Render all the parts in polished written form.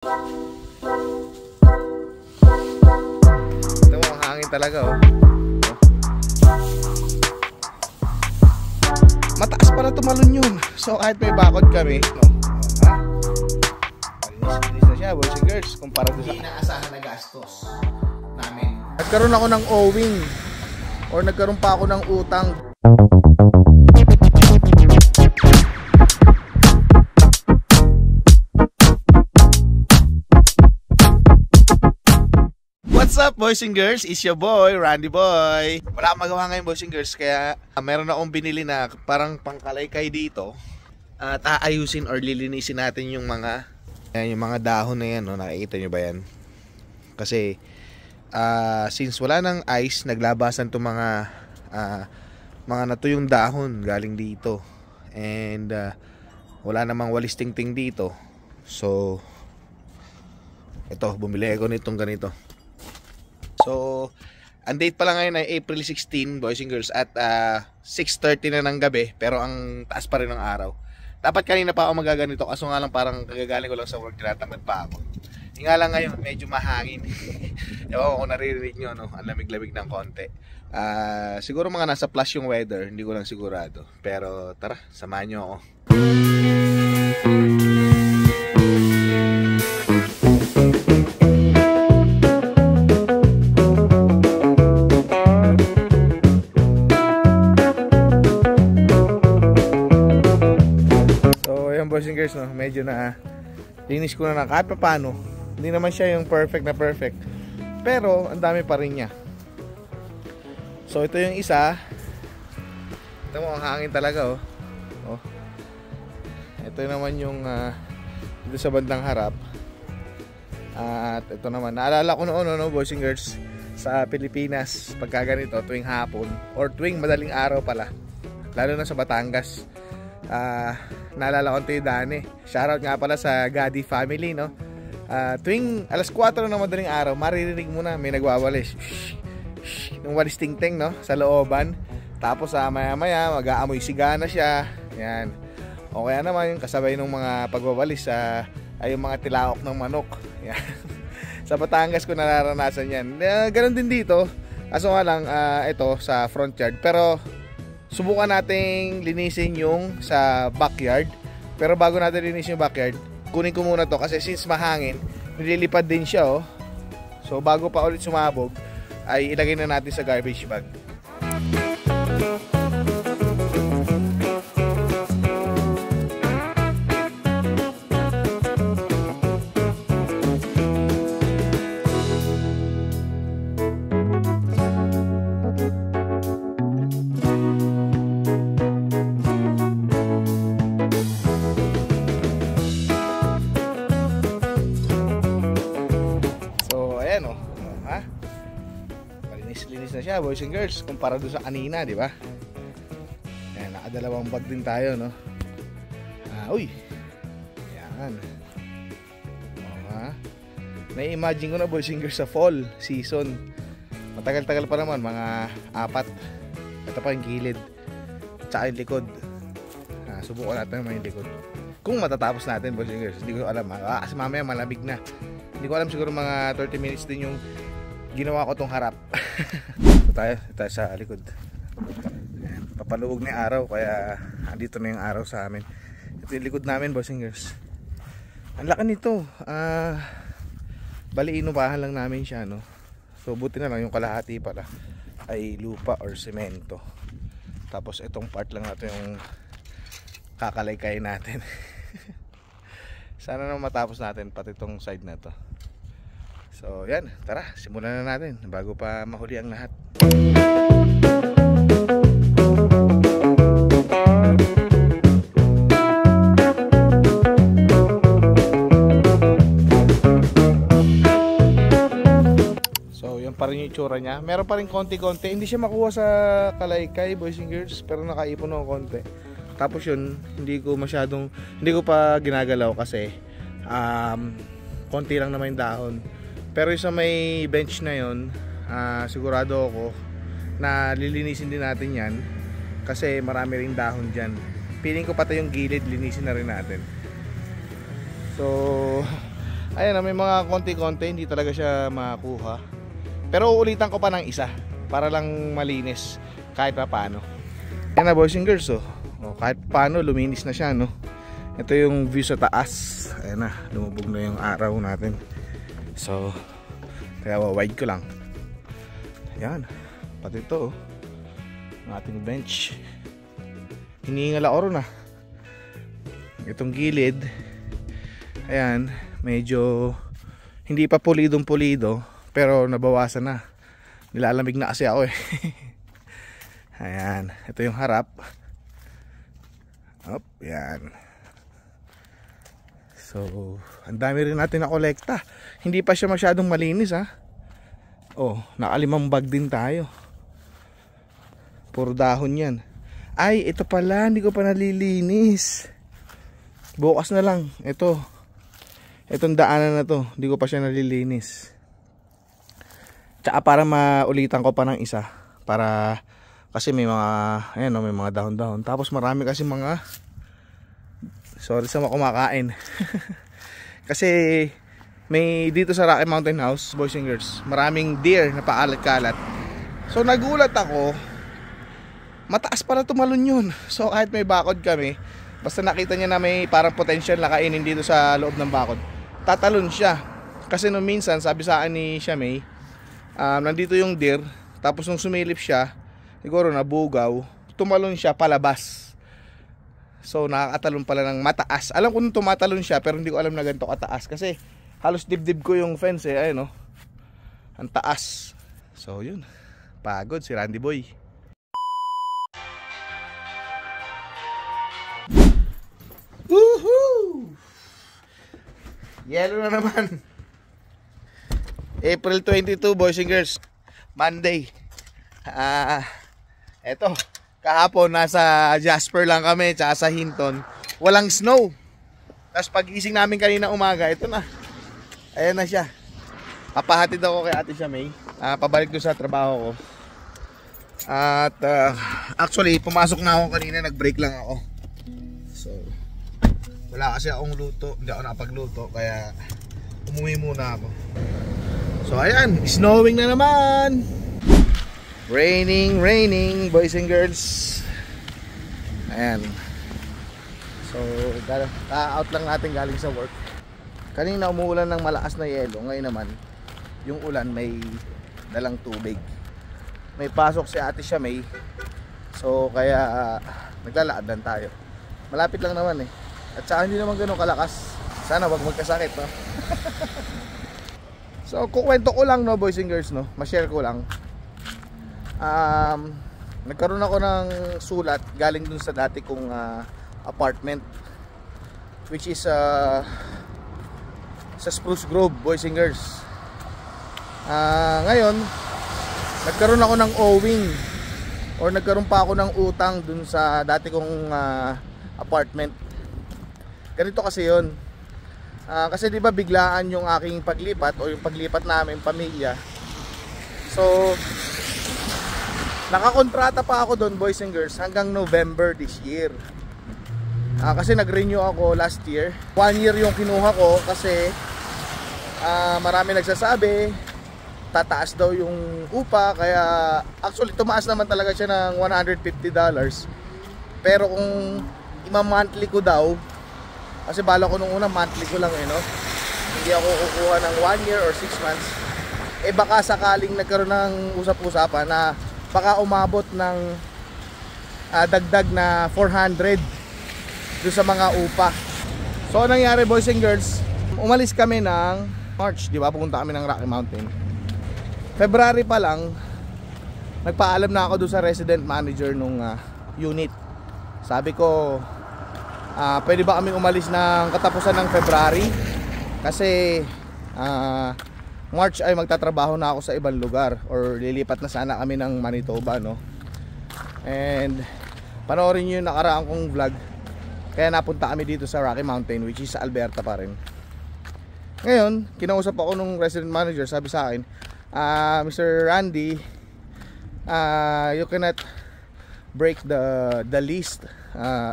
Ito mo, ang hangin talaga oh. Mataas pala tumalon yun. So kahit may bakod kami, no? Ha? Malinis na siya, boys and girls, kumpara doon sa inaasahan na gastos namin. Nagkaroon ako ng owing or nagkaroon pa ako ng utang. What's up, boys and girls? It's your boy, Randy Boy. Wala akong magawa ngayon, boys and girls, kaya meron akong binili na parang pangkalaykay dito. At aayusin or lilinisin natin yung mga dahon na yan, no? Nakikita nyo ba yan? Kasi since wala nang ice, naglabasan itong mga natuyong dahon galing dito. And wala namang walis tingting dito. So ito, bumili ako nitong ganito. So, ang date pala ngayon ay April 16, boys and girls, at 6:30 na ng gabi, pero ang taas pa rin ng araw. Dapat kanina pa ako magaganito, kaso nga lang parang kagagaling ko lang sa work, tinatamad pa ako. Yung nga lang ngayon, medyo mahangin. Ewan ko kung naririnig nyo, no? Ang lamig-lamig ng konti. Siguro mga nasa plus yung weather, hindi ko lang sigurado. Pero tara, samahan nyo ako. Boys and girls, no, medyo na linis ko na kahit pa paano. Hindi naman siya yung perfect na perfect, pero ang dami pa rin niya. So ito yung isa. Ito mo, ang hangin talaga oh. Ito naman yung dito sa bandang harap. At ito naman, naalala ko noon, no, boys and girls, sa Pilipinas, pagka ganito tuwing hapon or tuwing madaling araw pala, lalo na sa Batangas, naalala ko ito yung Dane. Shoutout nga pala sa Gadi family, no? Tuwing alas 4 ng madaling araw, maririnig mo na may nagwawalis. Yung walis tingting, no? Sa looban. Tapos maya maya mag-aamoy sigana siya. Yan. O kaya naman yung kasabay ng mga pagwawalis ay yung mga tilaok ng manok. Yan. Sa Batangas ko nararanasan yan. Ganon din dito. Kaso nga lang, ito sa front yard. Pero subukan nating linisin yung sa backyard. Pero bago natin linisin yung backyard, kunin ko muna to kasi since mahangin, nililipad din siya oh. So bago pa ulit sumabog, ay ilagay na natin sa garbage bag. Linis na siya, boys and girls, kumpara doon sa kanina, di ba? Ayan, nakadalawang bag din tayo, no? Uy! Ayan. Nai-imagine ko na, boys and girls, sa fall season. Matagal-tagal pa naman, mga 4. Ito pa yung gilid. Tsaka yung likod. Subukan natin naman yung likod. Kung matatapos natin, boys and girls, hindi ko alam. Kasi mamaya malamig na. Hindi ko alam, siguro mga 30 minutes din yung ginawa ko tong harap. So tayo sa likod. Ayan, papaluwag na yung araw, kaya andito na yung araw sa amin. Ito yung likod namin, boys and girls. Ang laki nito. Bali inupahan lang namin siya, no? So buti na lang yung kalahati pala ay lupa or semento. Tapos itong part lang natin yung kakalaykay natin. Sana naman matapos natin pati itong side na to. So yan, tara, simulan na natin bago pa mahuli ang lahat. So yan pa rin yung itsura niya. Meron pa rin konti-konti. Hindi siya makuha sa kalaykay, boys and girls, pero nakaipon ng konti. Tapos yun, hindi ko pa ginagalaw kasi konti lang naman yung dahon. Pero yung sa may bench na yun, sigurado ako na lilinisin din natin yan kasi marami ring dahon dyan. Feeling ko pati yung gilid linisin na rin natin. So Ayan, may mga konti-konti, hindi talaga siya makuha. Pero uulitan ko pa ng isa para lang malinis kahit pa paano. Yan na boys and girls, oh. Kahit paano luminis na siya, no. Ito yung view sa taas. Ayan na, lumubog na yung araw natin. So, kaya wide ko lang. Ayan, pati ito, oh. Ang ating bench. Hinihingal ako ron, ah. Itong gilid, ayan, medyo hindi pa pulidong pulido, pero nabawasan na. Nilalamig na kasi ako eh. Ayan, ito yung harap. Up, yan. So, ang dami rin natin na kolekta. Hindi pa siya masyadong malinis, ha. Oh, nakalimang bag din tayo. Puro dahon yan. Ay, ito pala, hindi ko pa nalilinis. Bukas na lang. Itong daanan na to, hindi ko pa siya nalilinis. Tsaka para maulitan ko pa ng isa. Para, kasi may mga, ayan o, may mga dahon-dahon. Tapos marami kasi mga, sorry sa mga kumakain. Kasi, may dito sa Rocky Mountain House, boys and girls, maraming deer na paalat-kalat. So nagulat ako, mataas para tumalon yun. So kahit may bakod kami, basta nakita niya na may parang potential na kainin dito sa loob ng bakod, tatalon siya. Kasi nung minsan, sabi sa akin ni Shamay, nandito yung deer, tapos nung sumilip siya, siguro nabugaw, tumalon siya palabas. So nakakatalon pala ng mataas. Alam ko nung tumatalon siya, pero hindi ko alam na ganito kataas. Kasi halos dibdib ko yung fence eh, ayun, oh. Ang taas. So yun, pagod si Randy Boy. Woohoo! Yellow na naman. April 22, boys and girls, Monday. Eto, kahapon nasa Jasper lang kami, tsaka sa Hinton. Walang snow. Tapos pagising namin kanina umaga, ito na. Ayan na siya. Papahatid ako kay Ate Shamay. Pabalik doon sa trabaho ko. At actually, pumasok na ako kanina, nag-break lang ako. So, wala kasi akong luto, hindi ako nakapagluto, kaya umuwi muna ako. So ayan, snowing na naman. Raining, boys and girls. Ayan. So, ka-out lang natin galing sa work. Kanina umuulan ng malakas na yelo, ngayon naman yung ulan may dalang tubig. May pasok si Ate Shamay. So kaya naglalakad tayo. Malapit lang naman eh. At saka hindi naman ganun kalakas. Sana wag magkasakit, no? So kukwento ko lang, no, boys and girls, no? Ma-share ko lang. Nagkaroon ako ng sulat galing dun sa dati kong apartment, which is sa Spruce Grove, boys and girls. Ngayon nagkaroon ako ng owing, or nagkaroon pa ako ng utang dun sa dati kong apartment. Ganito kasi yun. Kasi di ba biglaan yung aking paglipat, o yung paglipat namin pamilya. So nakakontrata pa ako doon, boys and girls, hanggang November this year. Kasi nag-renew ako last year. 1 year yung kinuha ko kasi marami nagsasabi tataas daw yung upa. Kaya actually tumaas naman talaga siya ng $150. Pero kung ima-monthly ko daw, kasi bala ko nung una monthly ko lang eh, no? Hindi ako kukuha ng 1 year or 6 months. Eh baka sakaling nagkaroon ng usap-usapan na baka umabot ng dagdag na 400 doon sa mga upa. So anong nangyari, boys and girls, umalis kami ng March, di ba? Pupunta kami ng Rocky Mountain. February pa lang, nagpaalam na ako doon sa resident manager nung unit. Sabi ko, pwede ba kami umalis ng katapusan ng February? Kasi March ay magtatrabaho na ako sa ibang lugar, or lilipat na sana kami ng Manitoba, no? And panoorin nyo yung nakaraang kong vlog. Kaya napunta kami dito sa Rocky Mountain, which is sa Alberta pa rin. Ngayon, kinausap ako nung resident manager. Sabi sa akin, Mr. Randy, you cannot break the lease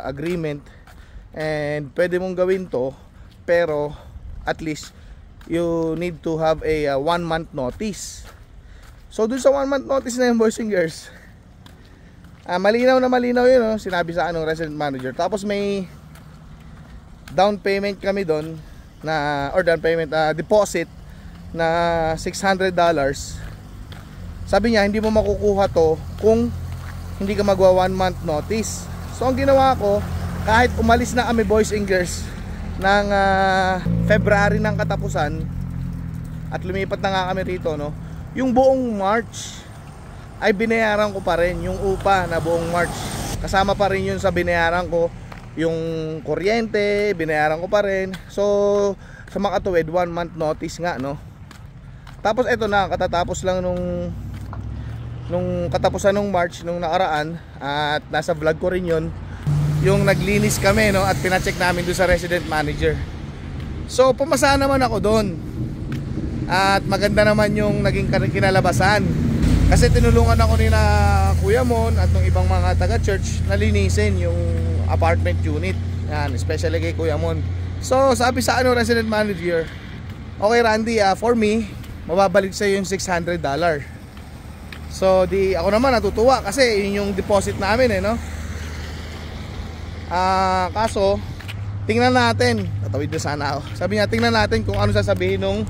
agreement, and pwede mong gawin to, pero at least you need to have a 1 month notice. So dun sa 1 month notice na yun, boys and girls, malinaw na malinaw yun, no? Sinabi sa anong resident manager. Tapos may down payment kami doon na, or down payment, deposit na $600. Sabi niya, hindi mo makukuha to kung hindi ka magwa 1 month notice. So ang ginawa ko, kahit umalis na kami, boys and girls, ng February ng katapusan, at lumipat na nga kami rito, no, yung buong March ay binayaran ko pa rin yung upa na buong March. Kasama pa rin yun sa binayaran ko. Yung kuryente, binayaran ko pa rin. So, sa makatuwid, 1 month notice nga, no. Tapos eto na, katatapos lang nung katapusan ng March, nung nakaraan, at nasa vlog ko rin yun, yung naglinis kami, no, at pinacheck namin doon sa resident manager. So, pumasa naman ako doon. At maganda naman yung naging kinalabasan. Kasi tinulungan ako ni na Kuya Mon at ng ibang mga taga-church na linisin yung apartment unit. Yan, especially kay Kuya Mon. So, sabi sa resident manager, okay Randy, for me, mababalik sa yung $600. So, di ako naman natutuwa kasi yun yung deposit namin, no? Kaso, tingnan natin. Tatawid na sana ako. Sabi niya, tingnan natin kung ano sasabihin nung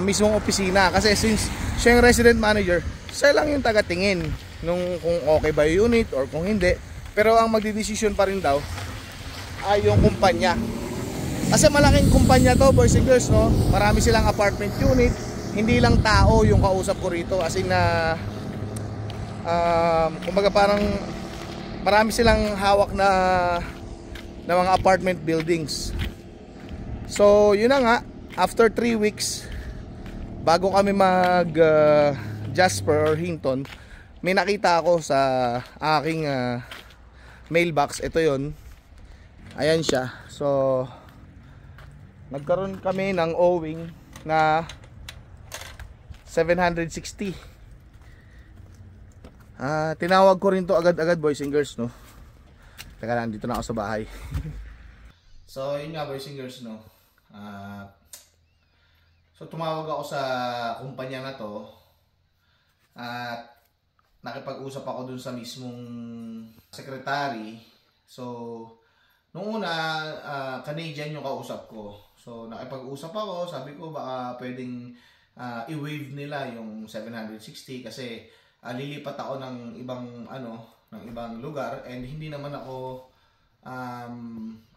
mismong opisina. Kasi since siya yung resident manager, siya lang yung taga-tingin nung kung okay ba yung unit or kung hindi. Pero ang magdidesisyon pa rin daw ay yung kumpanya. Kasi malaking kumpanya to, boys and girls, no? Marami silang apartment unit. Hindi lang tao yung kausap ko rito. As in na kumbaga parang marami silang hawak na mga apartment buildings. So yun na nga, after 3 weeks bago kami mag Jasper or Hinton, may nakita ako sa aking mailbox. Ito yun, ayan siya. So nagkaroon kami ng owing na $760. Tinawag ko rin to agad-agad, boys and girls, no. Teka lang, dito na ako sa bahay. So yun nga, boys and girls, no. So tumawag ako sa kumpanya na to at nakipag-usap ako dun sa mismong secretary. So nung una, Canadian yung kausap ko. So nakipag-usap ako, sabi ko baka pwedeng i-waive nila yung $760 kasi lilipat ako ng ibang ng ibang lugar, and hindi naman ako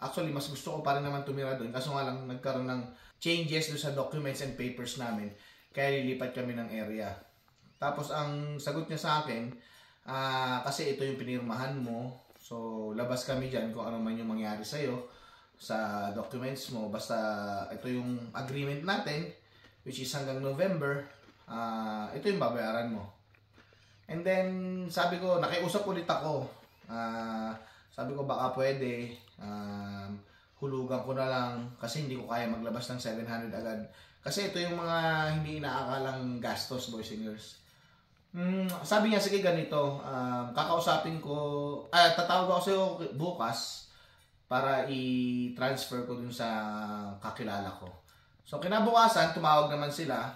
actually mas gusto ko pa rin naman tumira doon, kaso nga lang nagkaroon ng changes doon sa documents and papers namin, kaya lilipat kami ng area. Tapos ang sagot niya sa akin, kasi ito yung pinirmahan mo, so labas kami dyan kung ano man yung mangyari sa'yo sa documents mo, basta ito yung agreement natin, which is hanggang November, ito yung babayaran mo. And then sabi ko, nakiusap ulit ako, sabi ko baka pwede hulugan ko na lang kasi hindi ko kaya maglabas ng 700 agad, kasi ito yung mga hindi inaakalang gastos, boys and girls. Sabi niya, sige ganito, kakausapin ko, tatawag ako sa'yo bukas para i-transfer ko dun sa kakilala ko. So kinabukasan tumawag naman sila,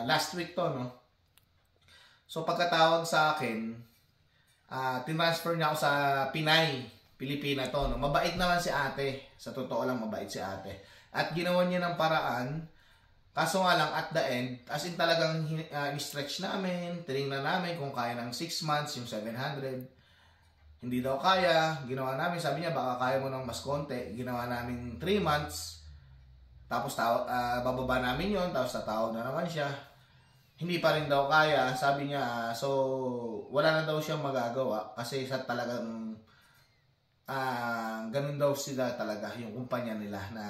last week to, no. So pagkatawag sa akin, tinransfer niya ako sa Pinay, Pilipina to, no? Mabait naman si ate, sa totoo lang mabait si ate. At ginawa niya ng paraan, kaso nga lang at the end, as in talagang i-stretch namin, tinignan namin kung kaya ng 6 months yung 700. Hindi daw kaya, ginawa namin, sabi niya baka kaya mo ng mas konti, ginawa namin 3 months, tapos bababa namin yon, tapos tatawag na naman siya. Hindi pa rin daw kaya, sabi niya, so wala na daw siyang magagawa kasi sa talagang ganun daw sila talaga yung kumpanya nila, na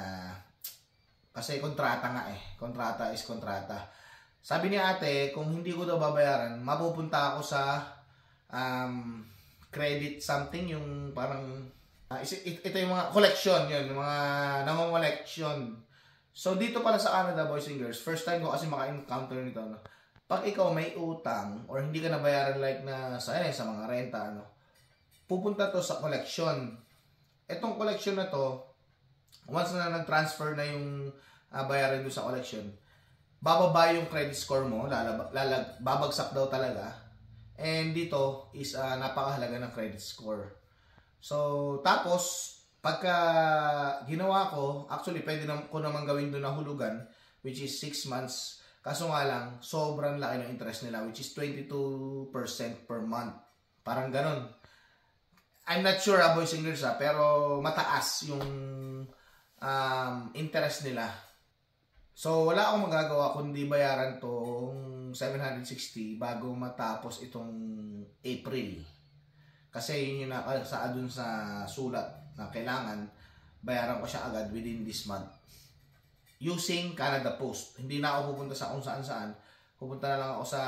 kasi kontrata nga kontrata is kontrata. Sabi ni ate, kung hindi ko daw babayaran, mapupunta ako sa credit something, yung parang ito yung mga collection, yun, yung mga namong-collection. So dito pala sa Canada, boys and girls, first time ko kasi maka-encounter nito, no? Pag ikaw may utang or hindi ka nabayaran like na sa mga renta, pupunta to sa collection. Etong collection na to, once na nag-transfer na yung bayaran doon sa collection, bababa yung credit score mo, babagsak daw talaga. And dito is napakahalaga ng credit score. So, tapos, pagka ginawa ko, actually, pwede ko naman gawin doon na hulugan, which is 6 months. Kaso nga lang, sobrang laki ng interest nila, which is 22% per month. Parang ganun. I'm not sure, boys and girls, pero mataas yung interest nila. So, wala akong magagawa kundi bayaran tong 760 bago matapos itong April. Kasi yun yung nakasaad dun sa sulat na kailangan bayaran ko siya agad within this month. Using Canada Post. Hindi na ako pupunta sa kung saan-saan. Pupunta na lang ako sa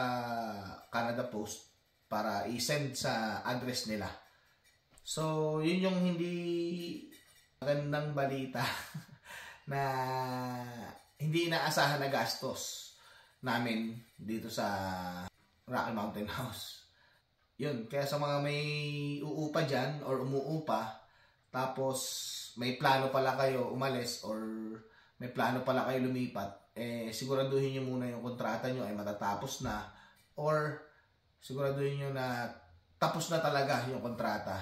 Canada Post para i-send sa address nila. So, yun yung hindi magandang balita na hindi inaasahan na gastos namin dito sa Rocky Mountain House. Yun, kaya sa mga may uupa dyan or umuupa, tapos may plano pala kayo umalis or may plano pala kayo lumipat, siguraduhin nyo muna yung kontrata nyo ay matatapos na or siguraduhin nyo na tapos na talaga yung kontrata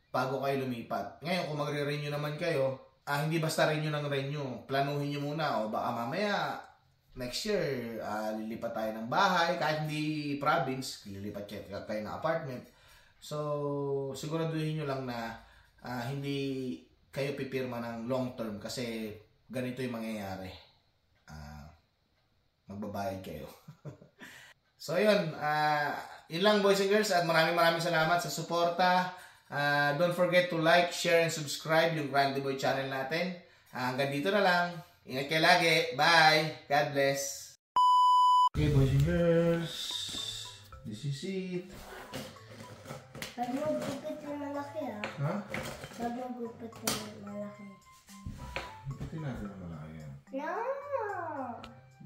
bago kayo lumipat. Ngayon, kung magre-renew naman kayo, hindi basta renew ng renew. Planuhin nyo muna o baka mamaya next year, lilipat tayo ng bahay, kahit hindi province, lilipat kayo ng apartment. So, siguraduhin nyo lang na hindi kayo pipirma ng long term kasi ganito yung mangyayari. Magbabayad kayo. So, yun. Yun lang, boys and girls. At maraming salamat sa suporta. Don't forget to like, share, and subscribe yung Randy Boy channel natin. Hanggang dito na lang. Ingat kayo lagi. Bye. God bless. Okay, boys and girls. This is it. Pag magupit na malaki Ha? Pag magupit na malaki. Gupitin natin na malaki yan. No!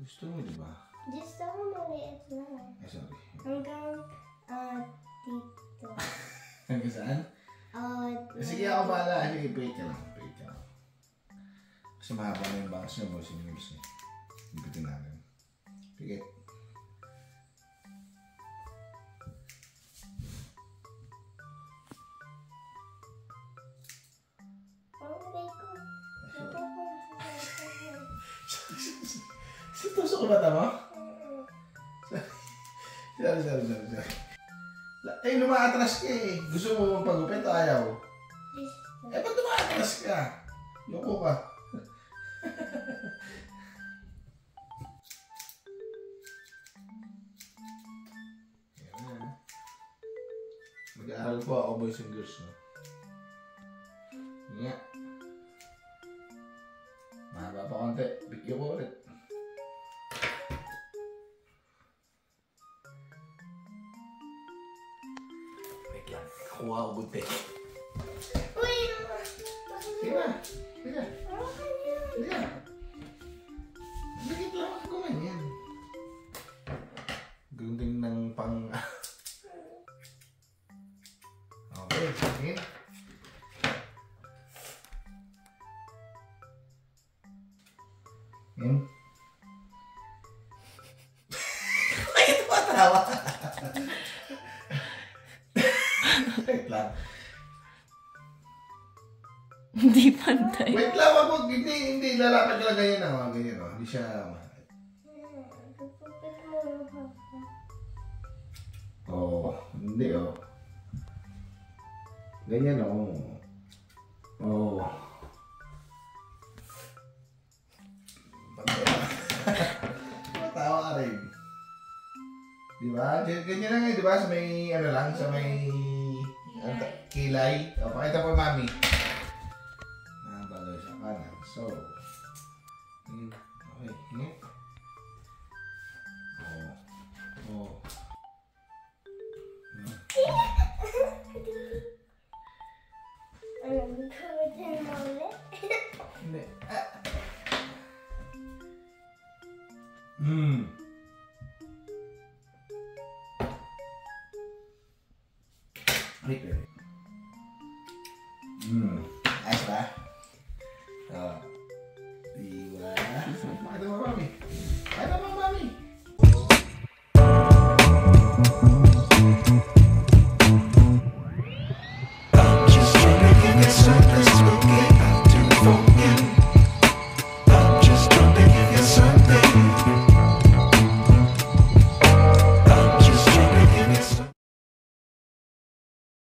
Gusto mo, di ba? Gusto ko maliit lang. Sorry. Hanggang dito. Hanggang saan? Sige, ako bahala. Sige, wait ka lang. Kasi mahaba na yung bangs niya, boys and girls. Gupitin natin. Pigit. Tusok ko mata mo? Sorry. Eh, lumaatras ka eh. Gusto mo magpagupit o ayaw? Eh, ba't lumaatras ka? Loko ka. Mag-aaral po ako, boys and girls, no? Nga. Mahaba pa konti. Bigyan ko ulit. Wait lang. Kuha ko gunti. Uy! Sige na. Sige na. Sige na. Lagit lang ako kumanyan. Gunting ng pang... Okay, sige. Bakit matawa? Wait lang. Hindi pantay. Wait lang, wag. Hindi. Lalapad ka lang ganyan na. Ganyan, no? Hindi siya... Gupit mo yung hapa. Oo. Hindi, oh. Ganyan, oh. Oo. Matawa ka rin. Diba? Ganyan lang eh, diba? Sa may, ano lang, sa may kilay. O, pakita po, mami. Bagay sa kanan. So, okay. Oo. Ano, gupitin mo ulit? Hindi.